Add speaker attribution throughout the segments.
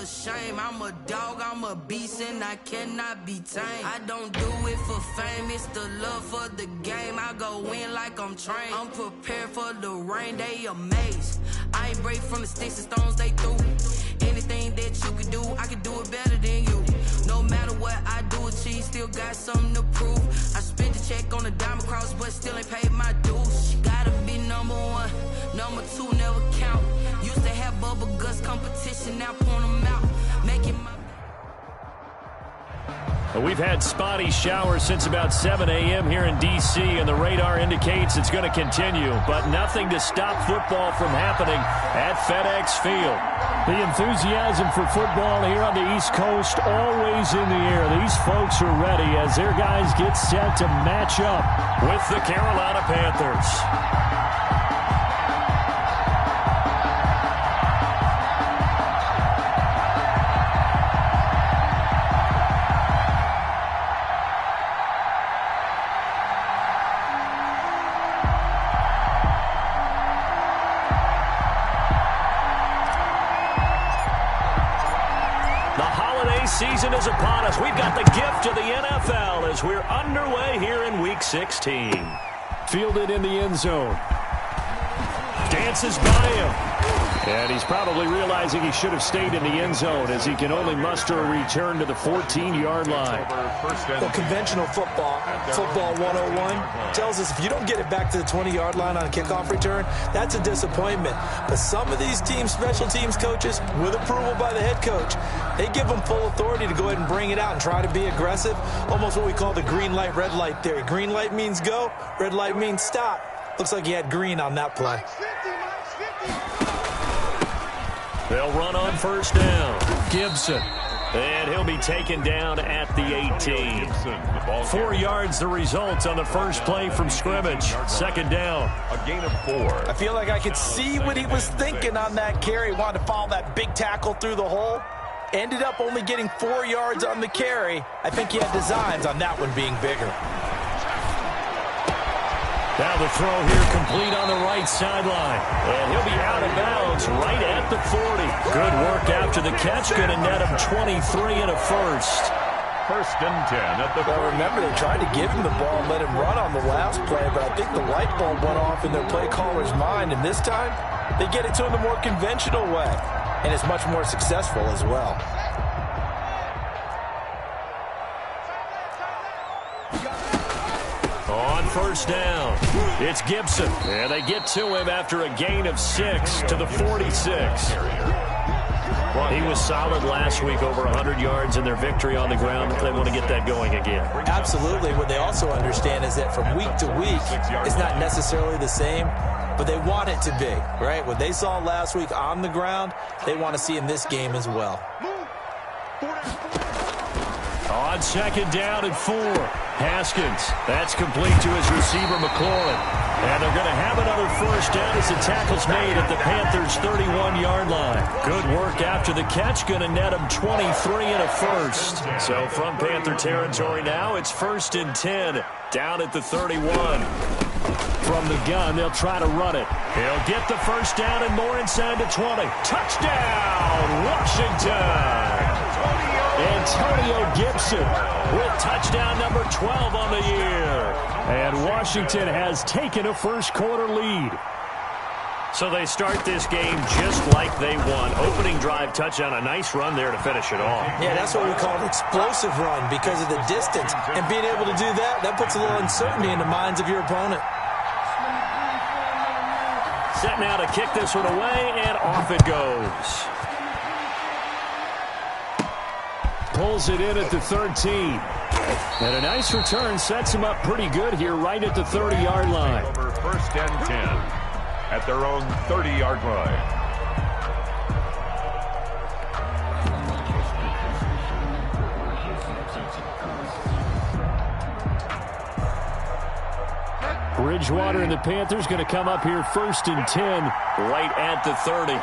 Speaker 1: a shame. I'm a dog, I'm a beast, and I cannot be tamed. I don't do it for fame, it's the love for the game. I go in like I'm trained. I'm prepared for the rain, they amazed. I ain't break from the sticks and stones they threw. Anything that you can do, I can do it better than you. No matter what I do, achieve, still got something to prove. I spent the check on the diamond cross, but still ain't paid my dues. She gotta be number one, number two never count. Used to have bubble guts competition, now point them out. Making my...
Speaker 2: We've had spotty showers since about 7 a.m. here in D.C., and the radar indicates it's going to continue, but nothing to stop football from happening at FedEx Field. The enthusiasm for football here on the East Coast always in the air. These folks are ready as their guys get set to match up with the Carolina Panthers. Season is upon us. We've got the gift of the NFL as we're underway here in Week 16. Fielded in the end zone. Dances by him. And he's probably realizing he should have stayed in the end zone as he can only muster a return to the 14-yard line.
Speaker 3: Well, conventional football 101, tells us if you don't get it back to the 20-yard line on a kickoff return, that's a disappointment. But some of these teams, special teams coaches, with approval by the head coach, they give them full authority to go ahead and bring it out and try to be aggressive. Almost what we call the green light, red light theory. Green light means go, red light means stop. Looks like he had green on that play.
Speaker 2: They'll run on first down. Gibson. And he'll be taken down at the 18. 4 yards the result on the first play from scrimmage. Second down.
Speaker 4: A gain of 4.
Speaker 3: I feel like I could see what he was thinking on that carry. Wanted to follow that big tackle through the hole. Ended up only getting 4 yards on the carry. I think he had designs on that one being bigger.
Speaker 2: Now the throw here complete on the right sideline. And he'll be out of bounds right at the 40. Good work after the catch. Going to net him 23 and a first.
Speaker 4: First and 10 at the 40.
Speaker 3: Well, remember, they tried to give him the ball and let him run on the last play, but I think the light bulb went off in their play caller's mind. And this time, they get it to him the more conventional way. And it's much more successful as well.
Speaker 2: On first down, it's Gibson. And they get to him after a gain of 6 to the 46. He was solid last week, over 100 yards in their victory on the ground. They want to get that going again.
Speaker 3: Absolutely. What they also understand is that from week to week, it's not necessarily the same, but they want it to be, right? What they saw last week on the ground, they want to see in this game as well.
Speaker 2: On second down and 4, Haskins. That's complete to his receiver, McLaurin. And they're going to have another first down as the tackle's made at the Panthers' 31-yard line. Good work after the catch. Going to net him 23 and a first. So from Panther territory now, it's first and 10 down at the 31. From the gun, they'll try to run it. He'll get the first down and more inside the 20. Touchdown, Washington! Antonio Gibson with touchdown number 12 on the year. And Washington has taken a first-quarter lead. So they start this game just like they won. Opening drive touchdown, a nice run there to finish it off.
Speaker 3: Yeah, that's what we call an explosive run because of the distance. And being able to do that, that puts a little uncertainty in the minds of your opponent.
Speaker 2: Set now to kick this one away, and off it goes. Pulls it in at the 13. And a nice return sets him up pretty good here right at the 30-yard line.
Speaker 4: Over first and 10 at their own 30-yard line.
Speaker 2: Bridgewater and the Panthers going to come up here first and 10 right at the 30.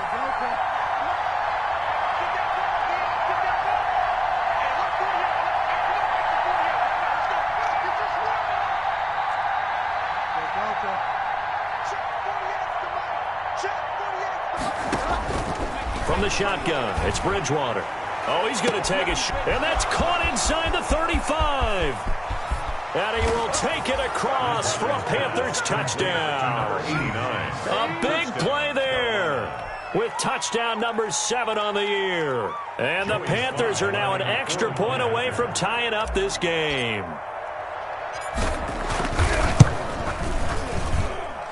Speaker 2: shotgun. It's Bridgewater. Oh, he's going to take a shot. And that's caught inside the 35. And he will take it across for a Panthers touchdown. A big play there with touchdown number 7 on the year. And the Panthers are now an extra point away from tying up this game.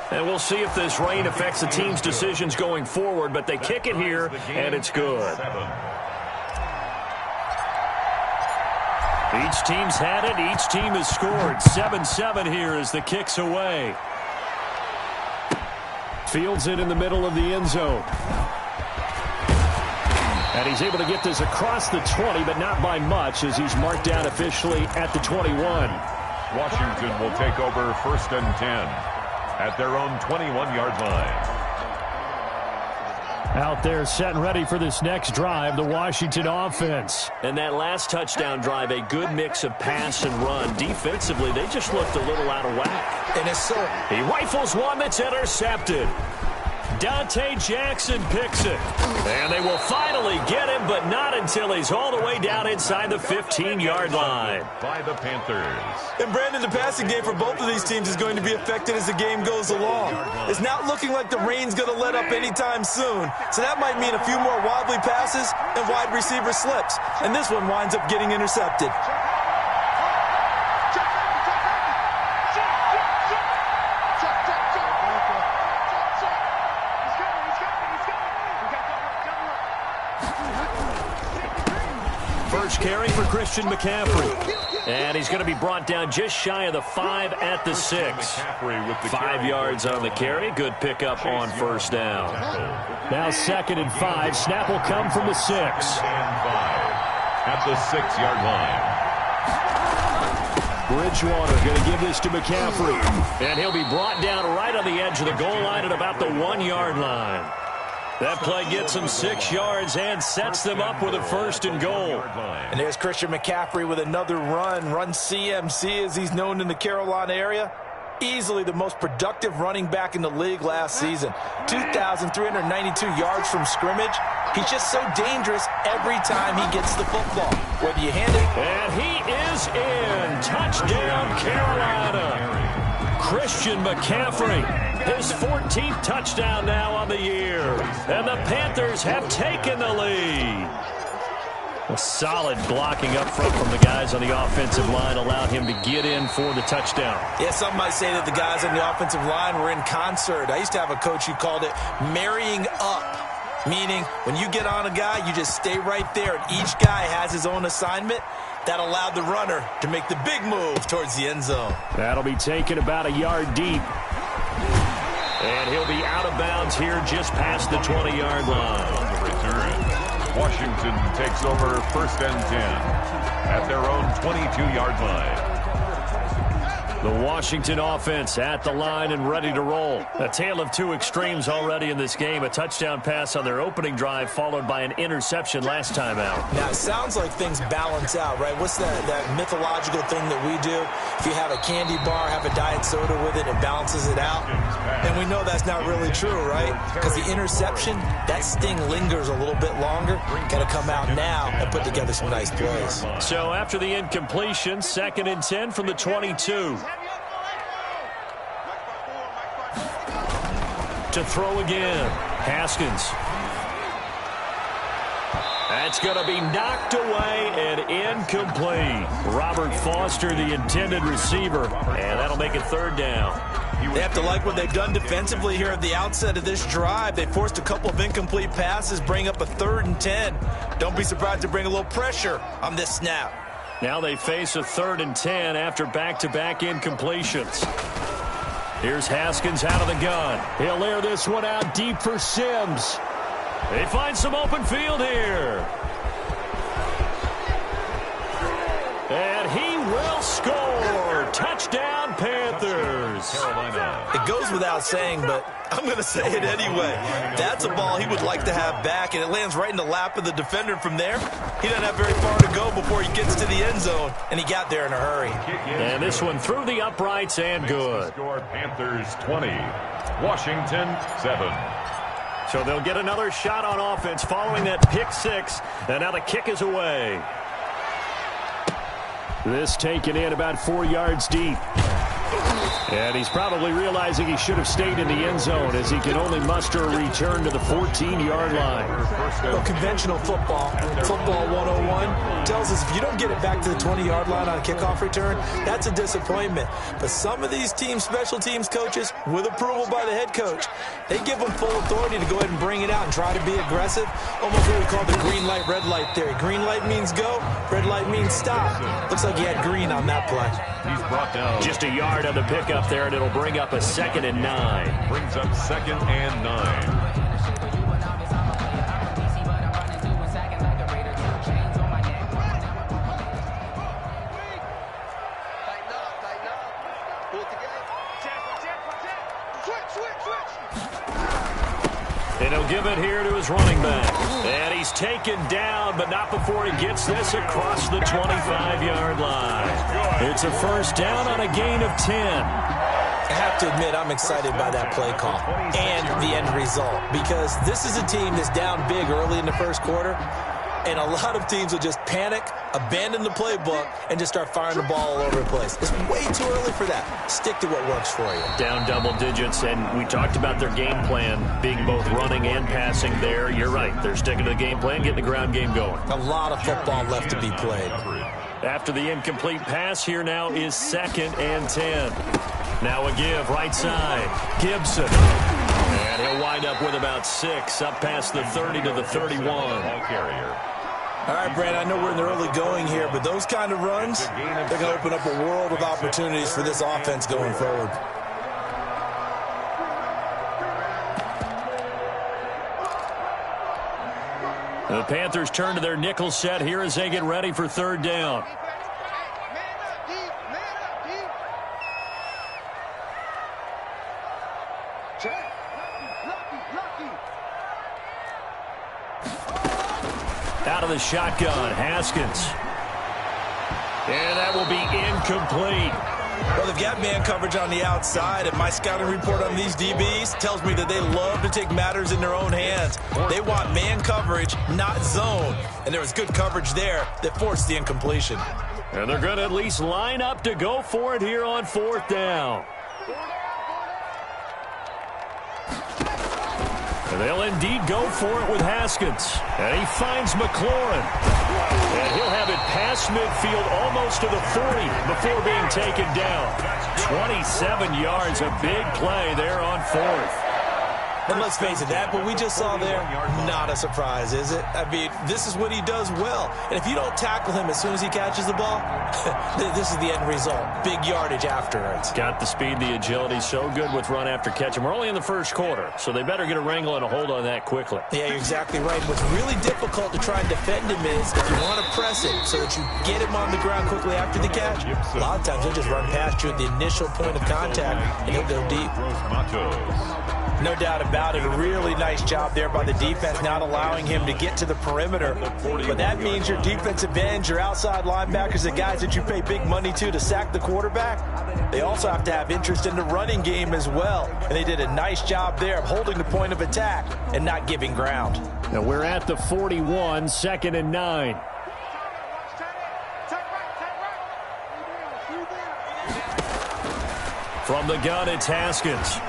Speaker 2: And we'll see if this rain affects the team's decisions going forward, but they kick it here, and it's good. Each team's had it. Each team has scored. 7-7 here as the kick's away. Fields it in the middle of the end zone. And he's able to get this across the 20, but not by much as he's marked down officially at the 21.
Speaker 4: Washington will take over 1st and 10 at their own 21-yard line.
Speaker 2: Out there set and ready for this next drive, the Washington offense. And that last touchdown drive, a good mix of pass and run. Defensively, they just looked a little out of whack.
Speaker 3: And it's so.
Speaker 2: He rifles one that's intercepted. Dante Jackson picks it. And they will finally get him, but not until he's all the way down inside the 15-yard line.
Speaker 4: By the Panthers.
Speaker 3: And Brandon, the passing game for both of these teams is going to be affected as the game goes along. It's not looking like the rain's going to let up anytime soon. So that might mean a few more wobbly passes and wide receiver slips. And this one winds up getting intercepted.
Speaker 2: First carry for Christian McCaffrey. And he's going to be brought down just shy of the 5 at the 6. 5 yards on the carry. Good pickup on first down. Now 2nd and 5. Snap will come from the 6.
Speaker 4: At the 6-yard line.
Speaker 2: Bridgewater going to give this to McCaffrey. And he'll be brought down right on the edge of the goal line at about the 1-yard line. That play gets them 6 yards and sets them up with a 1st and goal.
Speaker 3: And there's Christian McCaffrey with another run CMC as he's known in the Carolina area. Easily the most productive running back in the league last season. 2,392 yards from scrimmage. He's just so dangerous every time he gets the football. Whether you hand it.
Speaker 2: And he is in. Touchdown, Carolina. Christian McCaffrey, his 14th touchdown now on the year. And the Panthers have taken the lead. A solid blocking up front from the guys on the offensive line allowed him to get in for the touchdown.
Speaker 3: Yeah, some might say that the guys on the offensive line were in concert. I used to have a coach who called it marrying up, meaning when you get on a guy, you just stay right there, and each guy has his own assignment. That allowed the runner to make the big move towards the end zone.
Speaker 2: That'll be taken about a yard deep. And he'll be out of bounds here just past the 20-yard line.
Speaker 4: On the return, Washington takes over 1st and 10 at their own 22-yard line.
Speaker 2: The Washington offense at the line and ready to roll. A tale of two extremes already in this game. A touchdown pass on their opening drive followed by an interception last time out.
Speaker 3: Now, it sounds like things balance out, right? What's that mythological thing that we do? If you have a candy bar, have a diet soda with it, it balances it out. And we know that's not really true, right? Because the interception, that sting lingers a little bit longer. Got to come out now and put together some nice plays.
Speaker 2: So after the incompletion, 2nd and 10 from the 22. To throw again, Haskins. That's going to be knocked away and incomplete. Robert Foster, the intended receiver, and that'll make it 3rd down.
Speaker 3: They have to like what they've done defensively here at the outset of this drive. They forced a couple of incomplete passes, bring up a 3rd and 10. Don't be surprised to bring a little pressure on this snap.
Speaker 2: Now they face a 3rd and 10 after back-to-back incompletions. Here's Haskins out of the gun. He'll air this one out deep for Sims. They find some open field here. And he will score. Touchdown, Panthers.
Speaker 3: It goes without saying, but I'm going to say it anyway. That's a ball he would like to have back, and it lands right in the lap of the defender from there. He doesn't have very far to go before he gets to the end zone, and he got there in a hurry.
Speaker 2: And this one through the uprights and good.
Speaker 4: Score Panthers 20, Washington 7.
Speaker 2: So they'll get another shot on offense following that pick six. And now the kick is away. This taken in about 4 yards deep. And he's probably realizing he should have stayed in the end zone as he can only muster a return to the 14-yard line.
Speaker 3: Well, conventional football 101, tells us if you don't get it back to the 20-yard line on a kickoff return, that's a disappointment. But some of these special teams coaches, with approval by the head coach, they give them full authority to go ahead and bring it out and try to be aggressive. Almost what we call the green light, red light theory. Green light means go, red light means stop. Looks like he had green on that play.
Speaker 4: He's brought down
Speaker 2: just a yard on the pickup there, and it'll bring up a 2nd and 9.
Speaker 4: Brings up 2nd and 9.
Speaker 2: And he'll give it here to his running back. And he's taken down, but not before he gets this across the 25-yard line. It's a first down on a gain of 10.
Speaker 3: I have to admit, I'm excited by that play call and the end result, because this is a team that's down big early in the first quarter, and a lot of teams will just panic, abandon the playbook, and just start firing the ball all over the place. It's way too early for that. Stick to what works for you.
Speaker 2: Down double digits, and we talked about their game plan being both running and passing there. You're right. They're sticking to the game plan, getting the ground game going.
Speaker 3: A lot of football left to be played.
Speaker 2: After the incomplete pass, here now is 2nd and 10. Now a give, right side. Gibson. And he'll wind up with about 6, up past the 30 to the 31.
Speaker 4: Ball carrier.
Speaker 3: All right, Brandon, I know we're in the early going here, but those kind of runs, they're going to open up a world of opportunities for this offense going forward.
Speaker 2: The Panthers turn to their nickel set here as they get ready for 3rd down. Out of the shotgun, Haskins. And that will be incomplete.
Speaker 3: Well, they've got man coverage on the outside, and my scouting report on these DBs tells me that they love to take matters in their own hands. They want man coverage, not zone. And there was good coverage there that forced the incompletion.
Speaker 2: And they're going to at least line up to go for it here on 4th down. And they'll indeed go for it with Haskins. And he finds McLaurin. And he'll have it past midfield almost to the 40 before being taken down. 27 yards, a big play there on 4th.
Speaker 3: And let's face it, that what we just saw there, not a surprise, is it? I mean, this is what he does well. And if you don't tackle him as soon as he catches the ball, this is the end result. Big yardage afterwards.
Speaker 2: Got the speed, the agility, so good with run after catch. And we're only in the first quarter, so they better get a wrangle and a hold on that quickly.
Speaker 3: Yeah, you're exactly right. What's really difficult to try and defend him is if you want to press it so that you get him on the ground quickly after the catch, a lot of times he'll just run past you at the initial point of contact, and he'll go deep. No doubt about it. A really nice job there by the defense, not allowing him to get to the perimeter. But that means your defensive ends, your outside linebackers, the guys that you pay big money to sack the quarterback, they also have to have interest in the running game as well. And they did a nice job there of holding the point of attack and not giving ground.
Speaker 2: Now we're at the 41, 2nd and 9. From the gun, it's Haskins.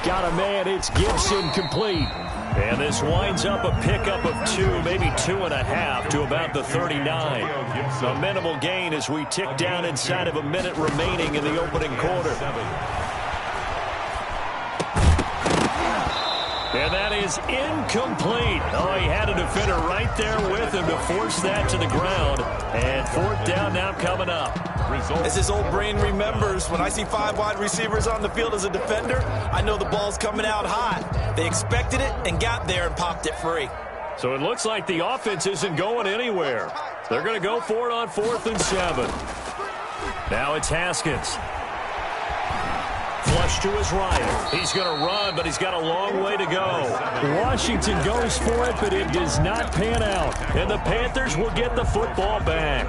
Speaker 2: Got a man, it's Gibson, complete. And this winds up a pickup of 2, maybe 2.5 to about the 39. A minimal gain as we tick down inside of a minute remaining in the opening quarter. And that is incomplete. Oh, he had a defender right there with him to force that to the ground. And 4th down now coming up.
Speaker 3: As his old brain remembers, when I see 5 wide receivers on the field as a defender, I know the ball's coming out hot. They expected it and got there and popped it free.
Speaker 2: So it looks like the offense isn't going anywhere. They're going to go for it on 4th and 7. Now it's Haskins. Flush to his right. He's going to run, but he's got a long way to go. Washington goes for it, but it does not pan out. And the Panthers will get the football back.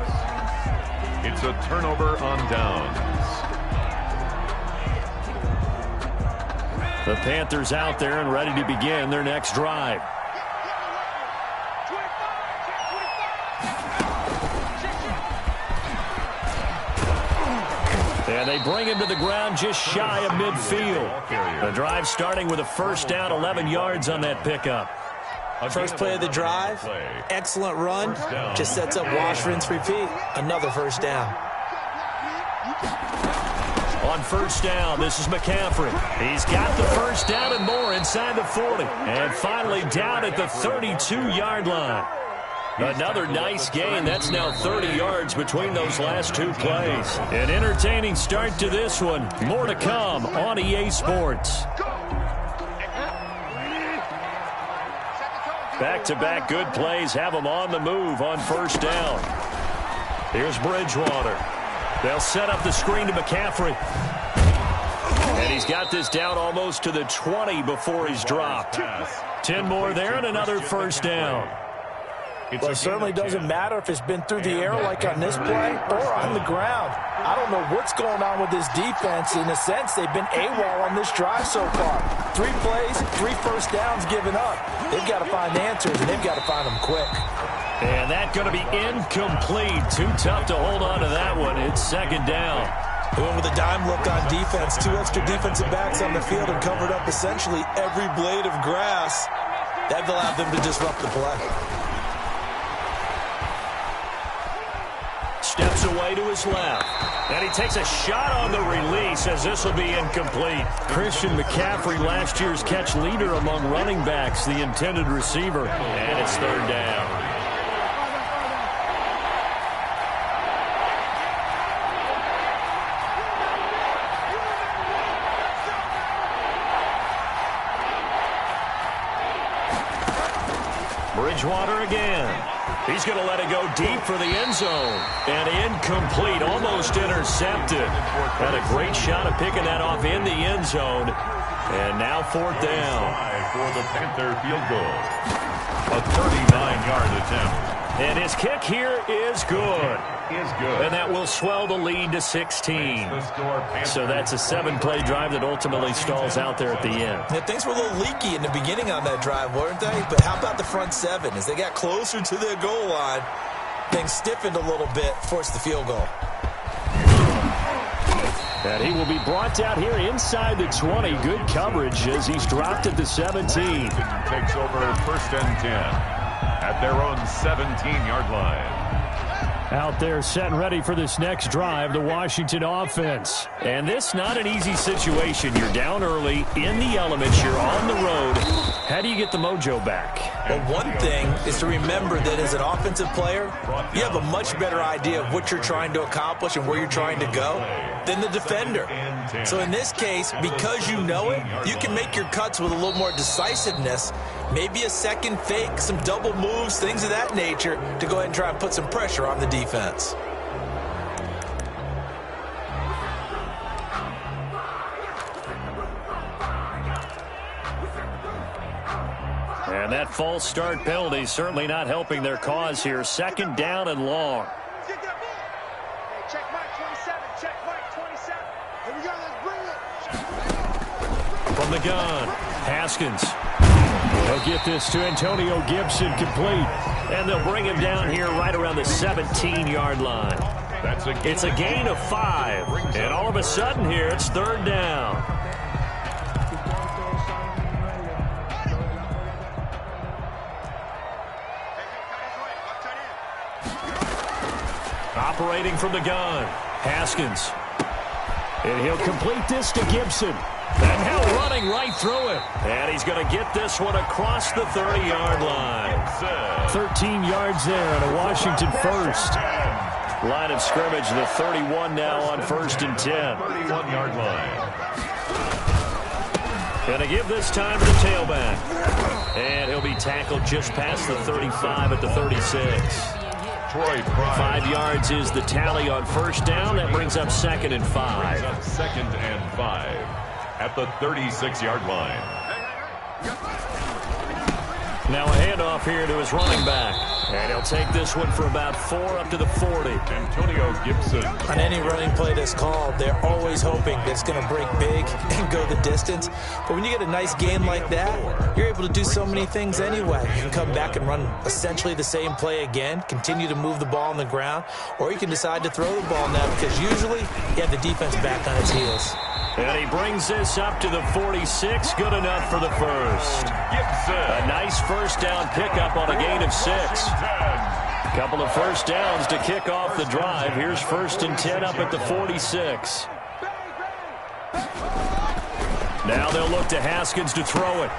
Speaker 4: It's a turnover on downs.
Speaker 2: The Panthers out there and ready to begin their next drive. And they bring him to the ground just shy of midfield. The drive starting with a first down, 11 yards on that pickup.
Speaker 3: First play of the drive, excellent run, just sets up wash, rinse, repeat. Another first down.
Speaker 2: On first down, this is McCaffrey. He's got the first down and more inside the 40. And finally down at the 32-yard line. Another nice gain. That's now 30 yards between those last two plays. An entertaining start to this one. More to come on EA Sports. Back-to-back good plays have them on the move on first down. Here's Bridgewater. They'll set up the screen to McCaffrey. And he's got this down almost to the 20 before he's dropped. 10 more there and another first down.
Speaker 3: Well, it certainly doesn't matter if it's been through the air like on this play or on the ground. I don't know what's going on with this defense. In a sense, they've been AWOL on this drive so far. 3 plays, 3 first downs given up. They've got to find answers, and they've got to find them quick.
Speaker 2: And that's going to be incomplete. Too tough to hold on to that one. It's second down.
Speaker 3: Going with a dime look on defense. 2 extra defensive backs on the field and covered up essentially every blade of grass. That allowed them to disrupt the play.
Speaker 2: Steps away to his left. And he takes a shot on the release as this will be incomplete. Christian McCaffrey, last year's catch leader among running backs, the intended receiver. And it's third down. Bridgewater again. He's going to let it go deep for the end zone. And incomplete, almost intercepted. Had a great shot of picking that off in the end zone. And now fourth down.
Speaker 4: For the Panther field goal. A 39-yard attempt.
Speaker 2: And his kick here is good. And that will swell the lead to 16. So that's a 7-play drive that ultimately stalls out there at the end.
Speaker 3: Yeah, things were a little leaky in the beginning on that drive, weren't they? But how about the front 7? As they got closer to the goal line, things stiffened a little bit, forced the field goal.
Speaker 2: And he will be brought down here inside the 20. Good coverage as he's dropped at the 17.
Speaker 4: Takes over first and 10 at their own 17-yard line.
Speaker 2: Out there set and ready for this next drive, the Washington offense. And this not an easy situation. You're down early, in the elements, you're on the road. How do you get the mojo back?
Speaker 3: Well, one thing is to remember that as an offensive player, you have a much better idea of what you're trying to accomplish and where you're trying to go than the defender. So in this case, because you know it, you can make your cuts with a little more decisiveness, maybe a second fake, some double moves, things of that nature, to go ahead and try and put some pressure on the defense.
Speaker 2: And that false start penalty certainly not helping their cause here. Second down and long.
Speaker 5: Check Mike 27. Check Mike 27. Here we go. Let's bring it.
Speaker 2: From the gun, Haskins. He'll get this to Antonio Gibson complete. And they'll bring him down here right around the 17-yard line. It's a gain of 5. And all of a sudden here, it's third down. Operating from the gun, Haskins. And he'll complete this to Gibson. And now running right through it. And he's going to get this one across the 30-yard line. 13 yards there and a Washington first. Line of scrimmage, the 31 now on first and 10.
Speaker 4: 31-yard line.
Speaker 2: Going to give this time to the tailback. And he'll be tackled just past the 35 at the 36. 5 yards is the tally on first down. That brings up second and 5.
Speaker 4: Second and 5 at the 36-yard line.
Speaker 2: Now a handoff here to his running back. And he'll take this one for about 4 up to the 40.
Speaker 4: Antonio Gibson.
Speaker 3: On any running play that's called, they're always hoping that it's going to break big and go the distance. But when you get a nice game like that, you're able to do so many things anyway. You can come back and run essentially the same play again, continue to move the ball on the ground, or you can decide to throw the ball now because usually you have the defense back on its heels.
Speaker 2: And he brings this up to the 46. Good enough for the first.
Speaker 4: Gibson.
Speaker 2: A nice first down pickup on a gain of 6. Couple of first downs to kick off the drive. Here's 1st and 10 up at the 46. Now they'll look to Haskins to throw it.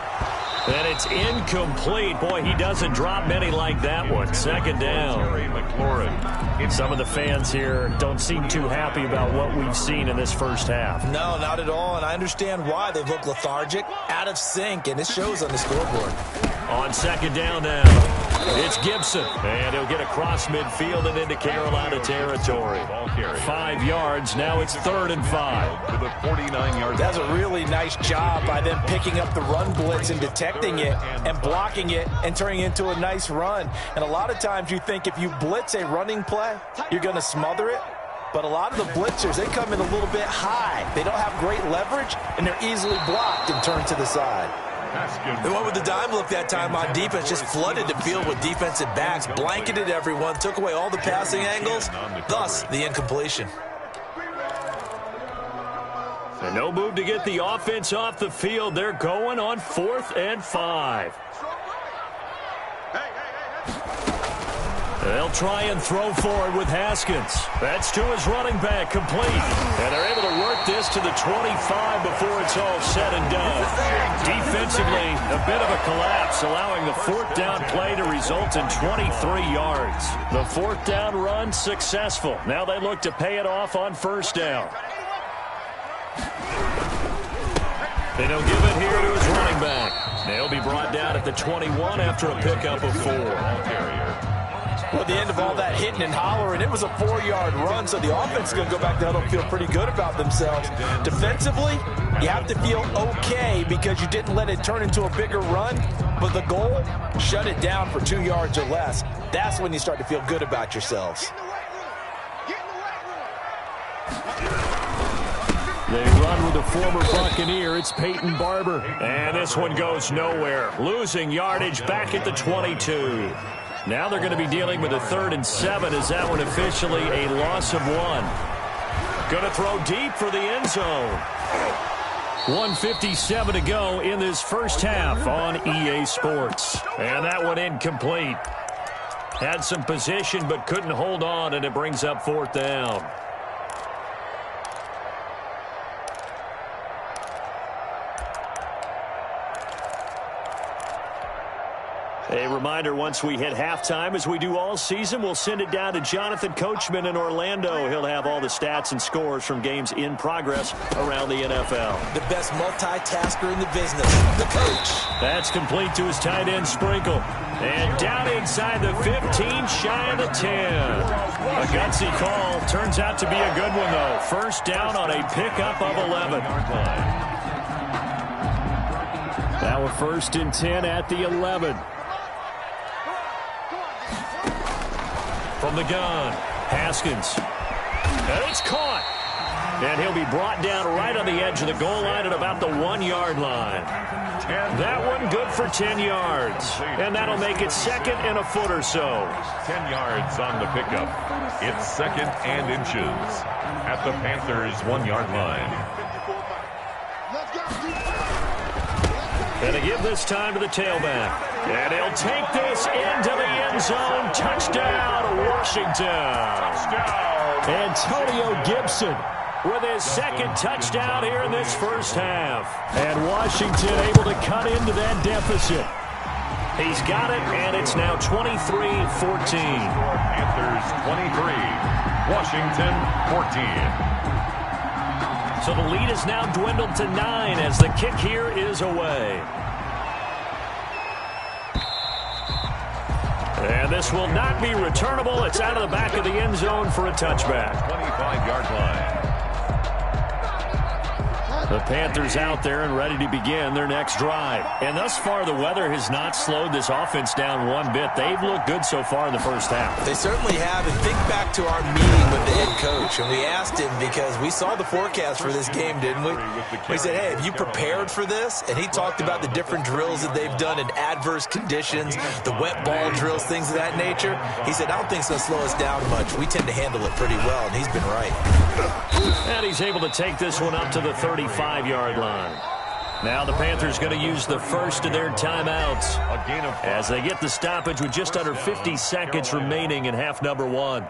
Speaker 2: And it's incomplete. Boy, he doesn't drop many like that one. 2nd down. Some of the fans here don't seem too happy about what we've seen in this first half.
Speaker 3: No, not at all, and I understand why. They look lethargic, out of sync, and it shows on the scoreboard.
Speaker 2: On 2nd down now, it's Gibson, and he'll get across midfield and into Carolina territory. 5 yards, now it's 3rd and 5.
Speaker 4: To the 49-yard.
Speaker 3: That's a really nice job by them picking up the run blitz and detecting it and blocking it and turning it into a nice run. And a lot of times you think if you blitz a running play, you're going to smother it. But a lot of the blitzers, they come in a little bit high. They don't have great leverage, and they're easily blocked and turned to the side. They went with the dime look that time on defense, just flooded the field with defensive backs, blanketed everyone, took away all the passing angles, thus the incompletion.
Speaker 2: And no move to get the offense off the field. They're going on 4th and 5. They'll try and throw forward with Haskins. That's to his running back, complete. And they're able to work this to the 25 before it's all said and done. Defensively, a bit of a collapse, allowing the 4th down play to result in 23 yards. The 4th down run successful. Now they look to pay it off on 1st down. And he'll give it here to his running back. They'll be brought down at the 21 after a pickup of 4.
Speaker 3: Well, at the end of all that hitting and hollering, it was a 4-yard run, so the offense is going to go back down and feel pretty good about themselves. Defensively, you have to feel okay because you didn't let it turn into a bigger run, but the goal, shut it down for 2 yards or less. That's when you start to feel good about yourselves.
Speaker 2: They run with a former Buccaneer. It's Peyton Barber. And this one goes nowhere. Losing yardage back at the 22. Now they're going to be dealing with a 3rd and 7. Is that one officially a loss of 1? Going to throw deep for the end zone. 1:57 to go in this first half on EA Sports. And that one incomplete. Had some position but couldn't hold on, and it brings up 4th down. A reminder, once we hit halftime, as we do all season, we'll send it down to Jonathan Coachman in Orlando. He'll have all the stats and scores from games in progress around the NFL.
Speaker 3: The best multitasker in the business, the coach.
Speaker 2: That's complete to his tight end, Sprinkle. And down inside the 15, shy of the 10. A gutsy call. Turns out to be a good one, though. 1st down on a pickup of 11. Now a 1st and 10 at the 11. From the gun, Haskins. And it's caught. And he'll be brought down right on the edge of the goal line at about the 1-yard line. That one good for 10 yards. And that'll make it 2nd and a foot or so.
Speaker 4: 10 yards on the pickup. It's 2nd and inches at the Panthers' 1-yard line.
Speaker 2: And to give this time to the tailback. And he'll take this into the end zone. Touchdown, Washington. Touchdown. Antonio Gibson with his 2nd touchdown here in this first half. And Washington able to cut into that deficit. He's got it, and it's now 23-14.
Speaker 4: Panthers 23, Washington 14.
Speaker 2: So the lead is now dwindled to 9 as the kick here is away. And this will not be returnable. It's out of the back of the end zone for a touchback.
Speaker 4: 25-yard line.
Speaker 2: The Panthers out there and ready to begin their next drive. And thus far, the weather has not slowed this offense down one bit. They've looked good so far in the first half.
Speaker 3: They certainly have. And think back to our meeting with the head coach. And we asked him because we saw the forecast for this game, didn't we? We said, hey, have you prepared for this? And he talked about the different drills that they've done in adverse conditions, the wet ball drills, things of that nature. He said, I don't think it's going to slow us down much. We tend to handle it pretty well, and he's been right.
Speaker 2: And he's able to take this one up to the 35-yard line. Now the Panthers going to use the first of their timeouts as they get the stoppage with just under 50 seconds remaining in half number one.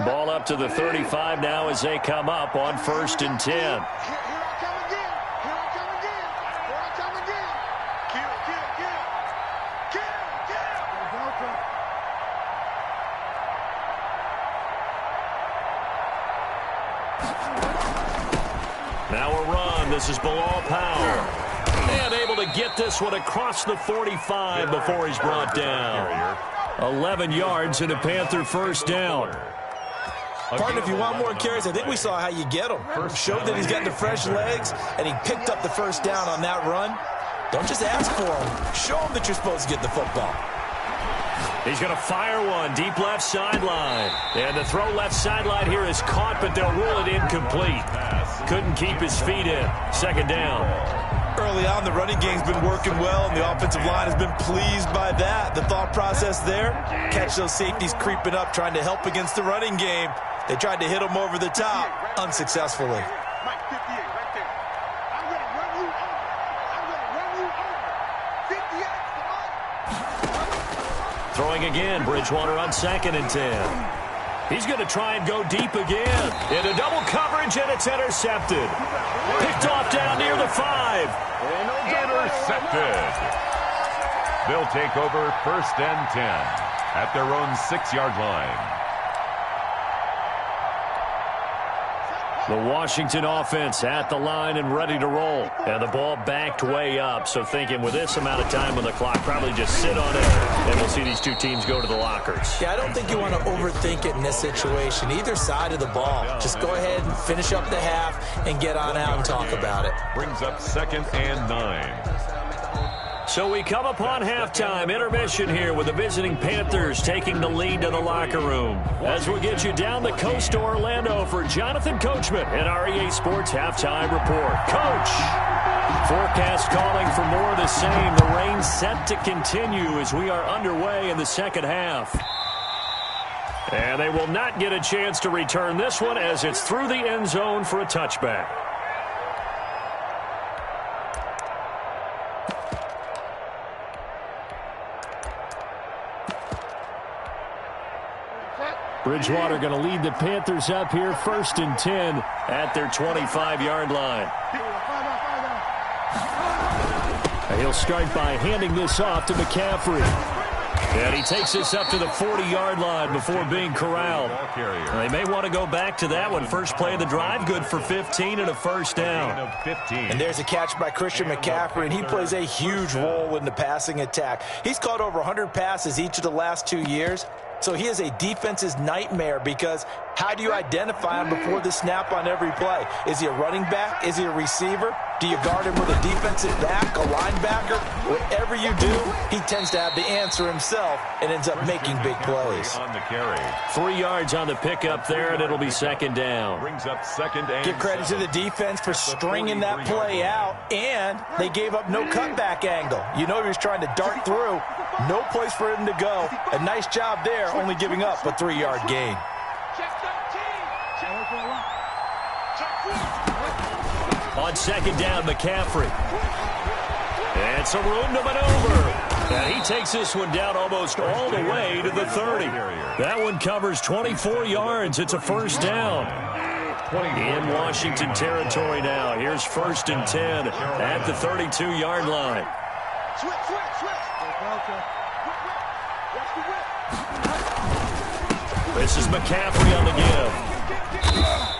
Speaker 2: Ball up to the 35 now as they come up on 1st and 10.
Speaker 5: Here I come again. Here I come again. Here I come again. Kill.
Speaker 2: Now a run. This is Bilal Powell. And able to get this one across the 45 before he's brought down. 11 yards and a Panther first down.
Speaker 3: Partner, if you want more carries, I think we saw how you get them. Showed that he's got the fresh legs, and he picked up the first down on that run. Don't just ask for him. Show him that you're supposed to get the football.
Speaker 2: He's going to fire one deep left sideline. And the throw left sideline here is caught, but they'll rule it incomplete. Couldn't keep his feet in. Second down.
Speaker 3: Early on, the running game's been working well, and the offensive line has been pleased by that. The thought process there, catch those safeties creeping up, trying to help against the running game. They tried to hit him over the top, unsuccessfully.
Speaker 5: Mike 58 right there. I'm going to run you over. I'm going to run you over. 58,
Speaker 2: Throwing again, Bridgewater on 2nd and 10. He's going to try and go deep again. Into double coverage, and it's intercepted. Picked off down near the 5.
Speaker 4: Intercepted. They'll take over 1st and 10 at their own 6-yard line.
Speaker 2: The Washington offense at the line and ready to roll. And the ball backed way up. So thinking with this amount of time on the clock, probably just sit on it, and we'll see these two teams go to the lockers.
Speaker 3: Yeah, I don't think you want to overthink it in this situation. Either side of the ball. Just go ahead and finish up the half and get on out and talk about it.
Speaker 4: Brings up 2nd and 9.
Speaker 2: So we come upon halftime intermission here with the visiting Panthers taking the lead to the locker room. As we get you down the coast to Orlando for Jonathan Coachman and our EA Sports Halftime Report. Coach! Forecast calling for more of the same. The rain set to continue as we are underway in the second half. And they will not get a chance to return this one as it's through the end zone for a touchback. Bridgewater going to lead the Panthers up here 1st and 10 at their 25-yard line. He'll start by handing this off to McCaffrey. And he takes this up to the 40-yard line before being corralled. They may want to go back to that one. First play of the drive, good for 15 and a first down.
Speaker 3: And there's a catch by Christian McCaffrey, and he plays a huge role in the passing attack. He's caught over 100 passes each of the last 2 years. So he is a defense's nightmare because how do you identify him before the snap on every play? Is he a running back? Is he a receiver? Do you guard him with a defensive back, a linebacker? Whatever you do, he tends to have the answer himself and ends up making big plays.
Speaker 4: On the carry.
Speaker 2: 3 yards on the pickup there, and it'll be second down.
Speaker 4: Brings up 2nd and
Speaker 3: Give credit to the defense for stringing that play out, and they gave up no cutback angle. You know he was trying to dart through. No place for him to go. A nice job there, only giving up a 3-yard gain.
Speaker 2: On second down, McCaffrey. And some room to maneuver. And he takes this one down almost all the way to the 30. That one covers 24 yards. It's a first down. In Washington territory now. Here's 1st and 10 at the 32-yard line. This is McCaffrey on the give.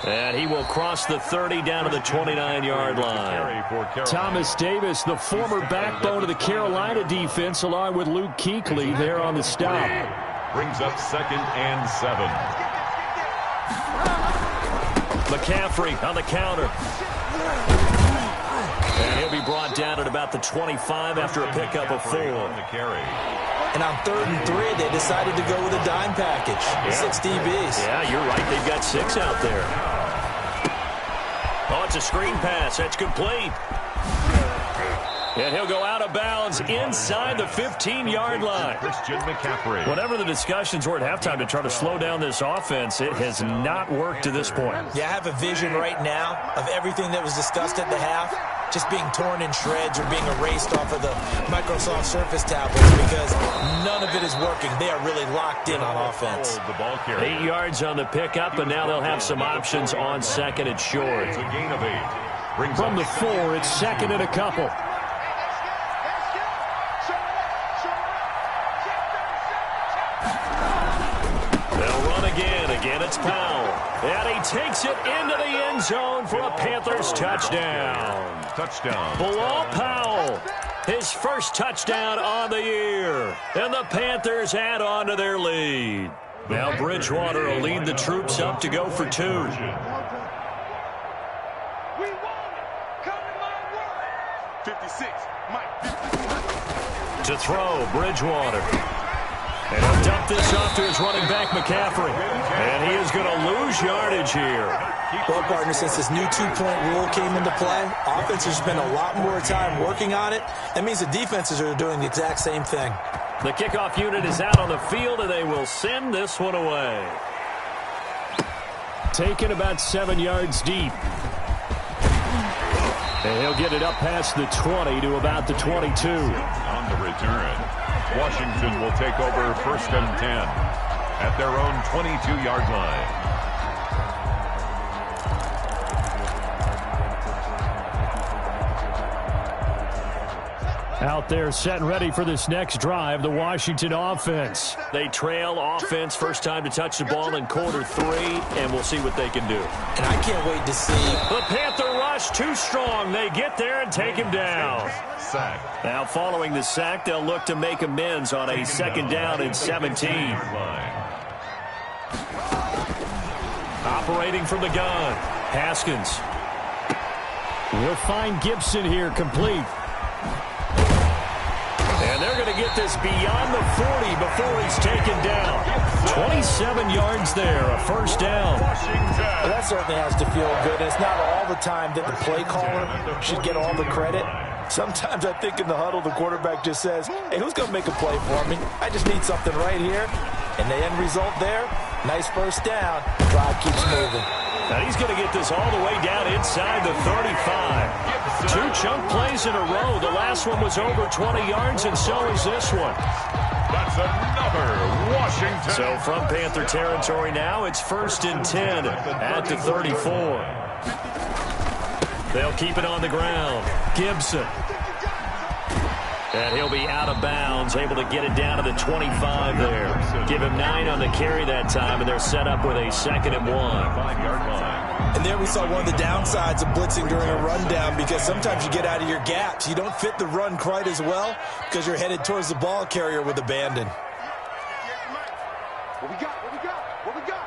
Speaker 2: And he will cross the 30 down to the 29-yard line.
Speaker 6: Thomas Davis, the former backbone of the Carolina defense, along with Luke Kuechly there on the stop.
Speaker 4: Brings up 2nd and 7.
Speaker 2: McCaffrey on the counter. And he'll be brought down at about the 25 after a pickup of 4.
Speaker 3: And on 3rd and 3, they decided to go with a dime package. Yeah. 6 DBs.
Speaker 2: Yeah, you're right. They've got 6 out there. Oh, it's a screen pass. That's complete. And he'll go out of bounds inside the 15-yard line.
Speaker 4: Christian McCaffrey.
Speaker 2: Whatever the discussions were at halftime to try to slow down this offense, it has not worked to this point.
Speaker 3: Yeah, I have a vision right now of everything that was discussed at the half just being torn in shreds or being erased off of the Microsoft Surface tablets because none of it is working. They are really locked in on offense.
Speaker 2: 8 yards on the pickup, and now they'll have some options on 2nd and short.
Speaker 4: It's a gain of 8.
Speaker 6: From the 4, it's 2nd and a couple.
Speaker 2: Again, it's Powell. And he takes it into the end zone for a Panthers touchdown. Bilal Powell, his first touchdown on the year. And the Panthers add on to their lead. Now Bridgewater will lead the troops up to go for 2. To throw, Bridgewater. And he'll dump this off to his running back, McCaffrey. And he is going to lose yardage here.
Speaker 3: Well, partner, since this new 2-point rule came into play, offenses spend a lot more time working on it. That means the defenses are doing the exact same thing.
Speaker 2: The kickoff unit is out on the field, and they will send this one away.
Speaker 6: Taken about 7 yards deep. And he'll get it up past the 20 to about the 22.
Speaker 4: On the return, Washington will take over 1st and 10 at their own 22-yard line.
Speaker 6: Out there set and ready for this next drive, the Washington offense.
Speaker 2: They trail offense, first time to touch the ball in quarter 3, and we'll see what they can do.
Speaker 3: And I can't wait to see.
Speaker 2: The Panther rush too strong. They get there and take him down.
Speaker 4: Sack.
Speaker 2: Now following the sack, they'll look to make amends on a 2nd down and 17. Operating from the gun, Haskins.
Speaker 6: We'll find Gibson here, complete.
Speaker 2: And they're going to get this beyond the 40 before he's taken down. 27 yards there, a 1st down.
Speaker 3: Well, that certainly has to feel good. It's not all the time that the play caller should get all the credit. Sometimes I think in the huddle, the quarterback just says, hey, who's going to make a play for me? I just need something right here. And the end result there, nice 1st down. Drive keeps moving.
Speaker 2: Now he's going to get this all the way down inside the 35. 2 chunk plays in a row. The last one was over 20 yards, and so is this one.
Speaker 4: That's another Washington.
Speaker 2: So from Panther territory now, it's 1st and 10 at the 34. They'll keep it on the ground. Gibson. And he'll be out of bounds, able to get it down to the 25 there. Give him 9 on the carry that time, and they're set up with a 2nd and 1.
Speaker 4: 5-yard line.
Speaker 3: And there we saw one of the downsides of blitzing during a rundown because sometimes you get out of your gaps. You don't fit the run quite as well because you're headed towards the ball carrier with abandon.
Speaker 5: What we got? What we got? What we got?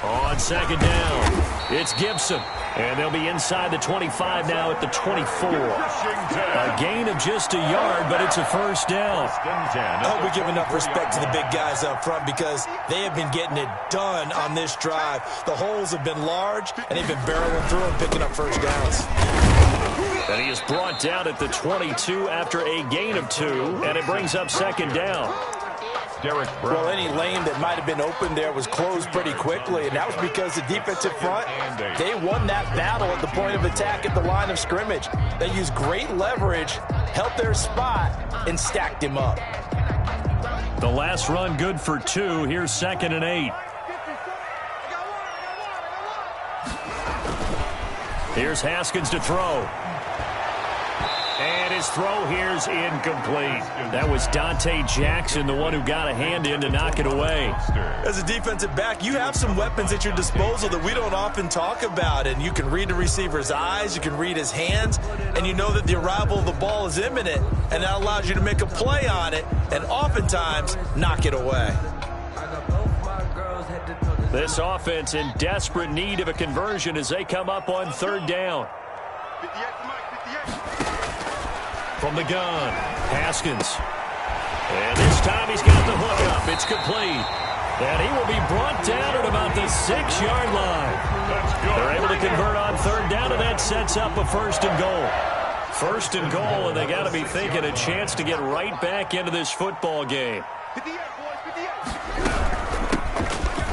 Speaker 2: On 2nd down, it's Gibson. And they'll be inside the 25 now at the 24. A gain of just a yard, but it's a 1st down.
Speaker 3: I hope we give enough respect to the big guys up front because they have been getting it done on this drive. The holes have been large, and they've been barreling through and picking up 1st downs.
Speaker 2: And he is brought down at the 22 after a gain of 2, and it brings up 2nd down.
Speaker 3: Well, any lane that might have been open there was closed pretty quickly, and that was because the defensive front, they won that battle at the point of attack at the line of scrimmage. They used great leverage, held their spot, and stacked him up.
Speaker 2: The last run good for 2. Here's 2nd and 8. Here's Haskins to throw.
Speaker 6: And his throw here's incomplete. That was Dante Jackson, the one who got a hand in to knock it away.
Speaker 3: As a defensive back, you have some weapons at your disposal that we don't often talk about. And you can read the receiver's eyes, you can read his hands, and you know that the arrival of the ball is imminent. And that allows you to make a play on it and oftentimes knock it away.
Speaker 6: This offense in desperate need of a conversion as they come up on third down. From the gun, Haskins. And this time he's got the hook up. It's complete. And he will be brought down at about the 6-yard line. They're able to convert on third down, and that sets up a first and goal. First and goal, and they got to be thinking a chance to get right back into this football game.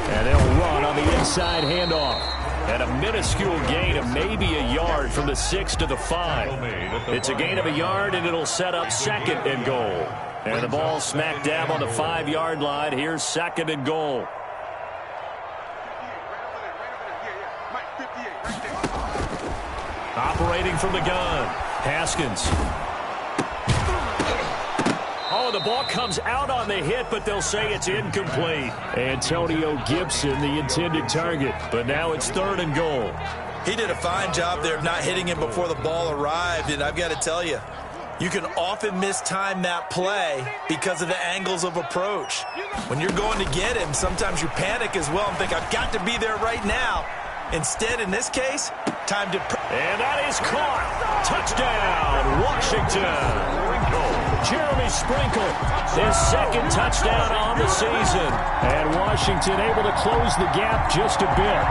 Speaker 6: And they'll run on the inside handoff. And a minuscule gain of maybe a yard from the 6 to the 5. It's a gain of a yard, and it'll set up second and goal. And the ball smack dab on the 5-yard line. Here's second and goal. Operating from the gun, Haskins. Oh, the ball comes out on the hit, but they'll say it's incomplete. Antonio Gibson, the intended target, but now it's third and goal.
Speaker 3: He did a fine job there of not hitting him before the ball arrived, and I've got to tell you, you can often mistime that play because of the angles of approach. When you're going to get him, sometimes you panic as well and think, I've got to be there right now. Instead, in this case, time to...
Speaker 6: And that is caught. Touchdown, Washington. Jeremy Sprinkle, his second touchdown on the season. And Washington able to close the gap just a bit.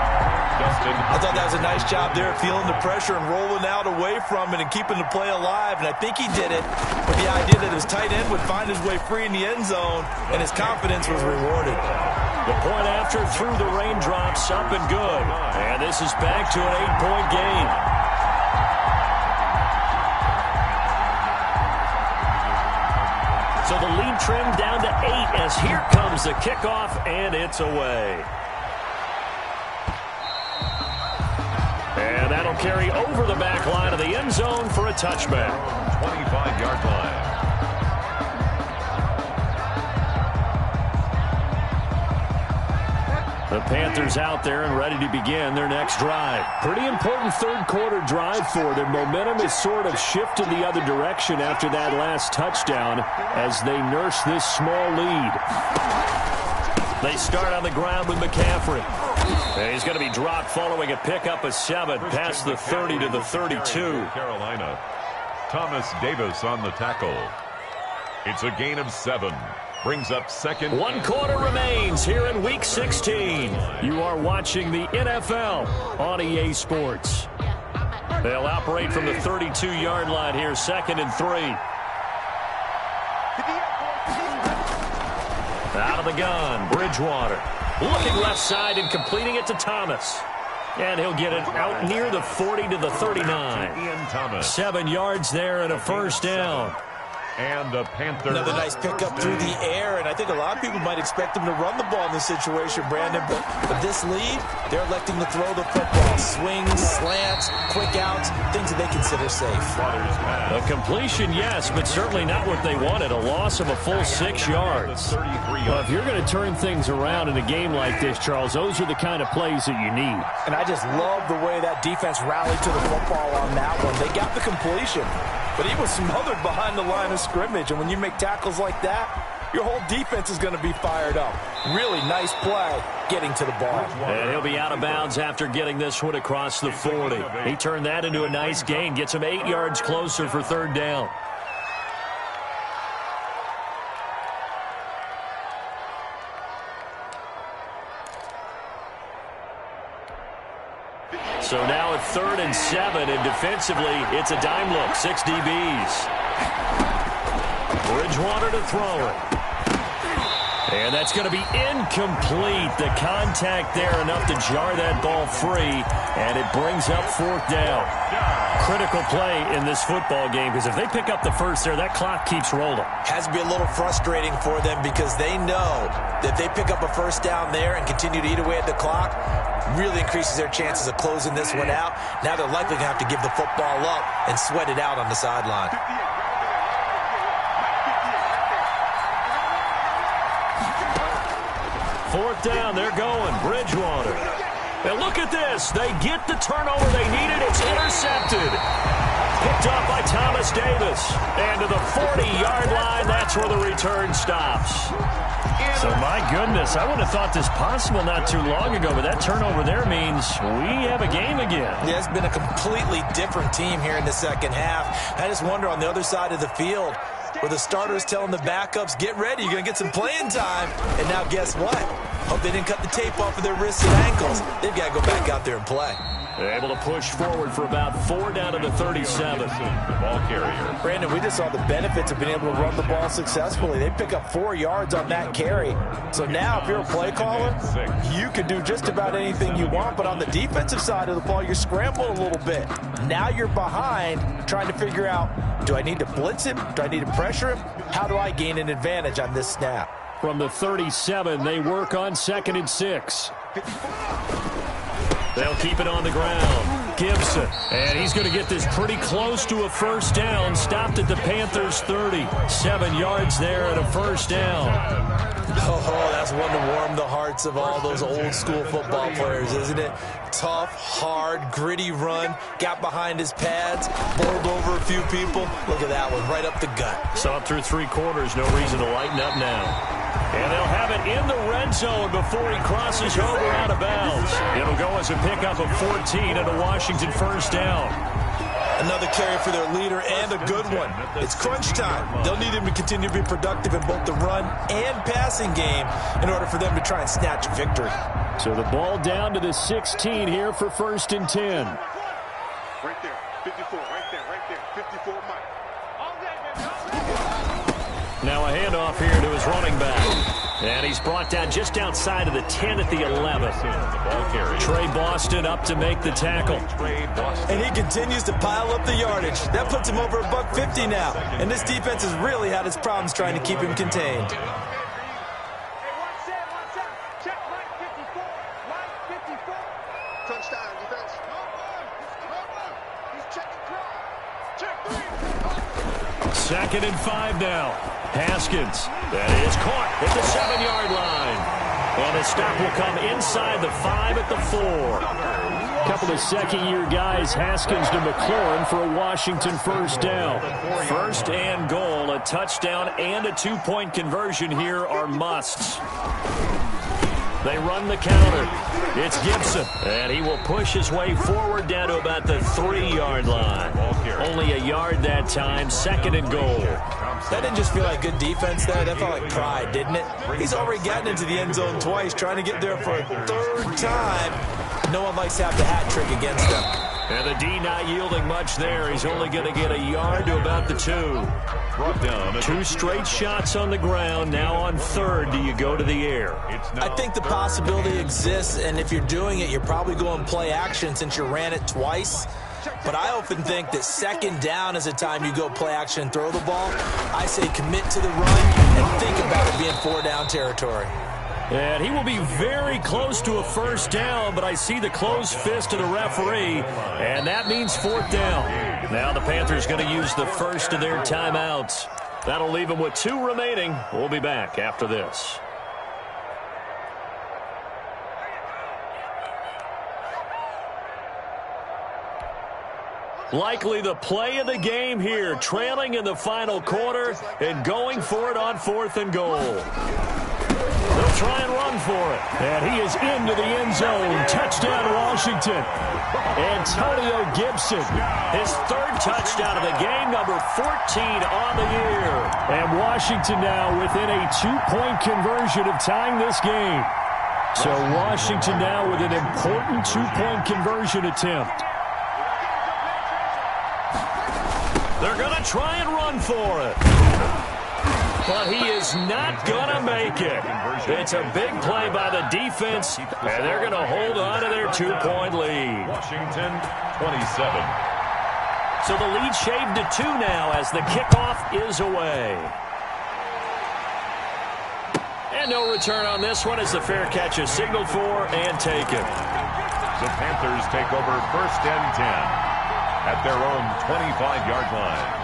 Speaker 3: I thought that was a nice job there, feeling the pressure and rolling out away from it and keeping the play alive. And I think he did it with the idea that his tight end would find his way free in the end zone, and his confidence was rewarded.
Speaker 6: The point after through the raindrops, up and good. And this is back to an 8-point game. So the lead trimmed down to 8 as here comes the kickoff, and it's away. And that'll carry over the back line of the end zone for a touchback.
Speaker 4: 25-yard line.
Speaker 6: The Panthers out there and ready to begin their next drive. Pretty important third-quarter drive for them. Momentum is sort of shifted the other direction after that last touchdown as they nurse this small lead. They start on the ground with McCaffrey. And he's going to be dropped following a pickup of 7 past the 30 to the 32.
Speaker 4: Carolina. Thomas Davis on the tackle. It's a gain of 7. Brings up second.
Speaker 6: 1 quarter remains here in Week 16. You are watching the NFL on EA Sports. They'll operate from the 32-yard line here, 2nd and 3. Out of the gun, Bridgewater. Looking left side and completing it to Thomas. And he'll get it out near the 40 to the 39.
Speaker 4: Ian Thomas.
Speaker 6: 7 yards there and a first down.
Speaker 4: And the Panthers.
Speaker 3: Another nice pickup through the air, and I think a lot of people might expect them to run the ball in this situation, Brandon. But this lead, they're electing to throw the football. Swings, slants, quick outs, things that they consider safe.
Speaker 6: A completion, yes, but certainly not what they wanted. A loss of a full 6 yards. Well, if you're going to turn things around in a game like this, Charles, those are the kind of plays that you need.
Speaker 3: And I just love the way that defense rallied to the football on that one. They got the completion, but he was smothered behind the line of scrimmage. And when you make tackles like that, your whole defense is going to be fired up. Really nice play getting to the ball.
Speaker 6: And he'll be out of bounds after getting this one across the 40. He turned that into a nice gain. Gets him 8 yards closer for third down. So now at 3rd and 7, and defensively, it's a dime look. 6 DBs. Bridgewater to throw it.
Speaker 2: And that's going to be incomplete. The contact there enough to jar that ball free, and it brings up 4th down. Critical play in this football game, because if they pick up the first there, that clock keeps rolling.
Speaker 3: Has to be a little frustrating for them because they know that they pick up a first down there and continue to eat away at the clock, really increases their chances of closing this one out. Now they're likely going to have to give the football up and sweat it out on the sideline.
Speaker 2: Fourth down, they're going. Bridgewater. And look at this. They get the turnover they needed. It's intercepted. Picked off by Thomas Davis. And to the 40-yard line, that's where the return stops. So, my goodness, I wouldn't have thought this possible not too long ago, but that turnover there means we have a game again.
Speaker 3: Yeah, it's been a completely different team here in the second half. I just wonder on the other side of the field, where the starters telling the backups, get ready, you're going to get some playing time. And now guess what? Hope they didn't cut the tape off of their wrists and ankles. They've got to go back out there and play.
Speaker 2: They're able to push forward for about 4 down to the 37.
Speaker 4: The ball carrier.
Speaker 3: Brandon, we just saw the benefits of being able to run the ball successfully. They pick up 4 yards on that carry. So now if you're a play caller, you can do just about anything you want. But on the defensive side of the ball, you're scrambling a little bit. Now you're behind trying to figure out, do I need to blitz him? Do I need to pressure him? How do I gain an advantage on this snap?
Speaker 2: From the 37, they work on 2nd and 6. They'll keep it on the ground. Gibson, and he's going to get this pretty close to a first down. Stopped at the Panthers' 30. 7 yards there and a first down.
Speaker 3: Oh, that's one to warm the hearts of all those old school football players, isn't it? Tough, hard, gritty run. Got behind his pads, bowled over a few people. Look at that one, right up the gut.
Speaker 2: Saw it through 3 quarters. No reason to lighten up now. And they'll have it in the red zone before he crosses over out of bounds. It'll go as a pickup of 14 and a Washington first down.
Speaker 3: Another carry for their leader and a good one. It's crunch time. They'll need him to continue to be productive in both the run and passing game in order for them to try and snatch a victory.
Speaker 2: So the ball down to the 16 here for 1st and 10.
Speaker 5: Right there, 54, right there, 54, Mike.
Speaker 2: Now a handoff here to his running back. And he's brought down just outside of the 10 at the 11. Trey Boston up to make the tackle.
Speaker 3: And he continues to pile up the yardage. That puts him over $150 now. And this defense has really had its problems trying to keep him contained.
Speaker 5: Hey, one set. Check Mike 54. Mike 54. Touchdown, defense. He's checking cross. Check 3.
Speaker 2: 2nd and 5 now. Haskins. That is caught at the 7-yard line. And the stop will come inside the 5 at the 4. Couple of second-year guys, Haskins to McLaurin for a Washington first down. 1st and goal, a touchdown and a 2-point conversion here are musts. They run the counter. It's Gibson, and he will push his way forward down to about the 3-yard line. Only a yard that time, 2nd and goal.
Speaker 3: That didn't just feel like good defense there. That felt like pride, didn't it? He's already gotten into the end zone twice, trying to get there for a 3rd time. No one likes to have the hat trick against them.
Speaker 2: And the D not yielding much there. He's only going to get a yard to about the 2.
Speaker 4: Brought down.
Speaker 2: 2 straight shots on the ground. Now on 3rd, do you go to the air?
Speaker 3: I think the possibility exists, and if you're doing it, you're probably going play action since you ran it twice. But I often think that 2nd down is a time you go play action and throw the ball. I say commit to the run and think about it being 4-down territory.
Speaker 2: And he will be very close to a first down, but I see the closed fist of the referee, and that means 4th down. Now the Panthers going to use the first of their timeouts. That'll leave them with 2 remaining. We'll be back after this. Likely the play of the game here, trailing in the final quarter and going for it on 4th and goal. They'll try and run for it. And he is into the end zone. Touchdown, Washington. Antonio Gibson, his 3rd touchdown of the game, number 14 on the year. And Washington now within a 2-point conversion of tying this game. So Washington now with an important 2-point conversion attempt. They're going to try and run for it.
Speaker 6: But he is not going to make it. It's a big play by the defense, and they're going to hold on to their 2-point lead.
Speaker 4: Washington, 27.
Speaker 6: So the lead shaved to 2 now as the kickoff is away. And no return on this one as the fair catch is signaled for and taken.
Speaker 4: The Panthers take over 1st and 10 at their own 25-yard line.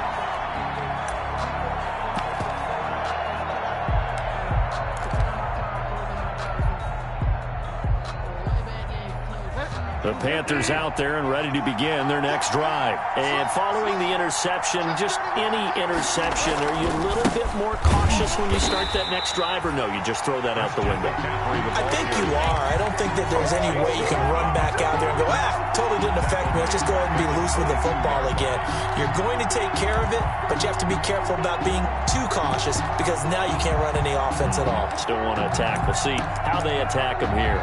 Speaker 6: The Panthers out there and ready to begin their next drive. And following the interception, just any interception, are you a little bit more cautious when you start that next drive, or no, you just throw that out the window?
Speaker 3: I think you are. I don't think that there's any way you can run back out there and go, totally didn't affect me. Let's just go ahead and be loose with the football again. You're going to take care of it, but you have to be careful about being too cautious because now you can't run any offense at all.
Speaker 6: Still want to attack. We'll see how they attack them here.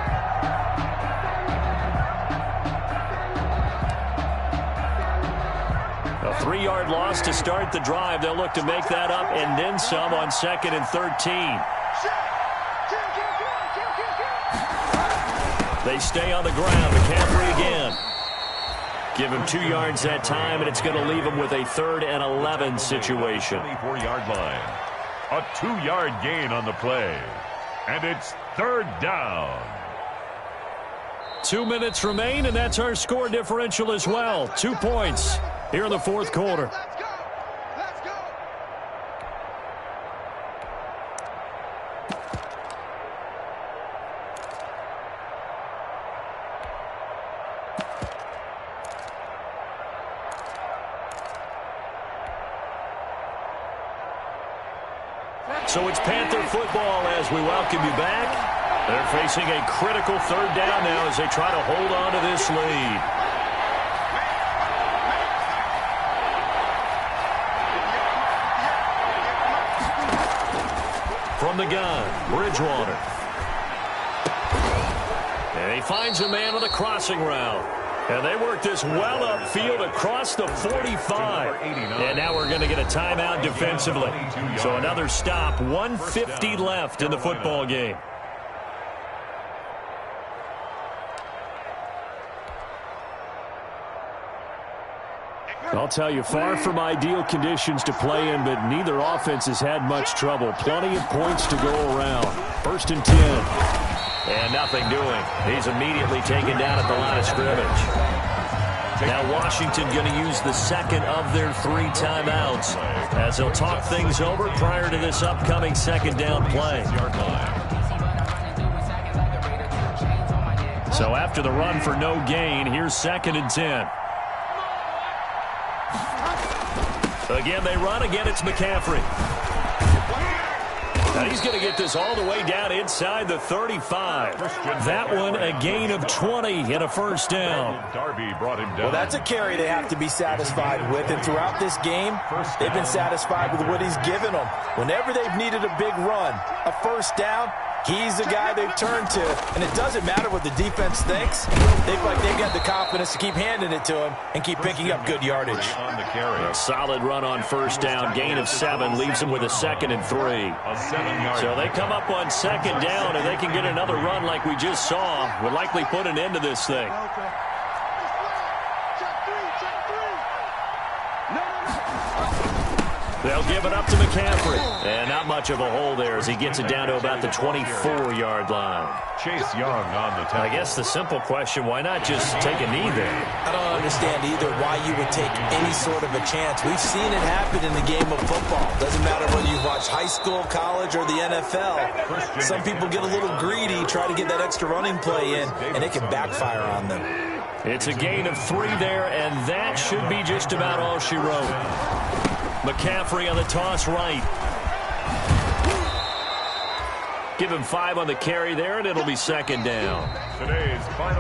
Speaker 6: A 3-yard loss to start the drive. They'll look to make that up and then some on 2nd and 13. They stay on the ground. McCaffrey again. Give him 2 yards that time, and it's going to leave him with a 3rd and 11 situation.
Speaker 4: 24-yard line. A 2-yard gain on the play. And it's 3rd down.
Speaker 6: 2 minutes remain, and that's our score differential as well. 2 points here in the 4th quarter.
Speaker 5: Let's go.
Speaker 6: So it's Panther football as we welcome you back. They're facing a critical 3rd down now as they try to hold on to this lead. From the gun, Bridgewater. And he finds a man on the crossing route. And they work this well upfield across the 45. And now we're going to get a timeout defensively. So another stop, 1:50 left in the football game. I'll tell you, far from ideal conditions to play in, but neither offense has had much trouble. Plenty of points to go around. 1st and 10. And nothing doing. He's immediately taken down at the line of scrimmage. Now Washington going to use the 2nd of their 3 timeouts as they'll talk things over prior to this upcoming 2nd down play. So after the run for no gain, here's 2nd and 10. Again, they run. Again, it's McCaffrey. Now he's going to get this all the way down inside the 35. That one, a gain of 20 and a 1st down.
Speaker 4: Darby brought him down.
Speaker 3: Well, that's a carry they have to be satisfied with. And throughout this game, they've been satisfied with what he's given them. Whenever they've needed a big run, a 1st down, he's the guy they've turned to. And it doesn't matter what the defense thinks. They feel like they've got the confidence to keep handing it to him and keep picking up good yardage.
Speaker 4: On the carry.
Speaker 6: A solid run on 1st down. Gain of 7 leaves them with a 2nd and 3.
Speaker 4: A 7-yard.
Speaker 6: So they come up on 2nd down, and they can get another run like we just saw. Would likely put an end to this thing. They'll give it up to McCaffrey. And not much of a hole there as he gets it down to about the 24-yard line.
Speaker 4: Chase Young on the tackle.
Speaker 6: I guess the simple question, why not just take a knee there?
Speaker 3: I don't understand either why you would take any sort of a chance. We've seen it happen in the game of football. Doesn't matter whether you watch high school, college, or the NFL. Some people get a little greedy, try to get that extra running play in, and it can backfire on them.
Speaker 6: It's a gain of 3 there, and that should be just about all she wrote. McCaffrey on the toss right. Give him 5 on the carry there, and it'll be 2nd down.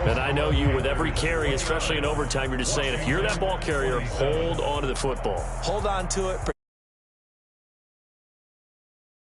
Speaker 6: And I know you, with every carry, especially in overtime, you're just saying, if you're that ball carrier, hold on to the football.
Speaker 3: Hold on to it.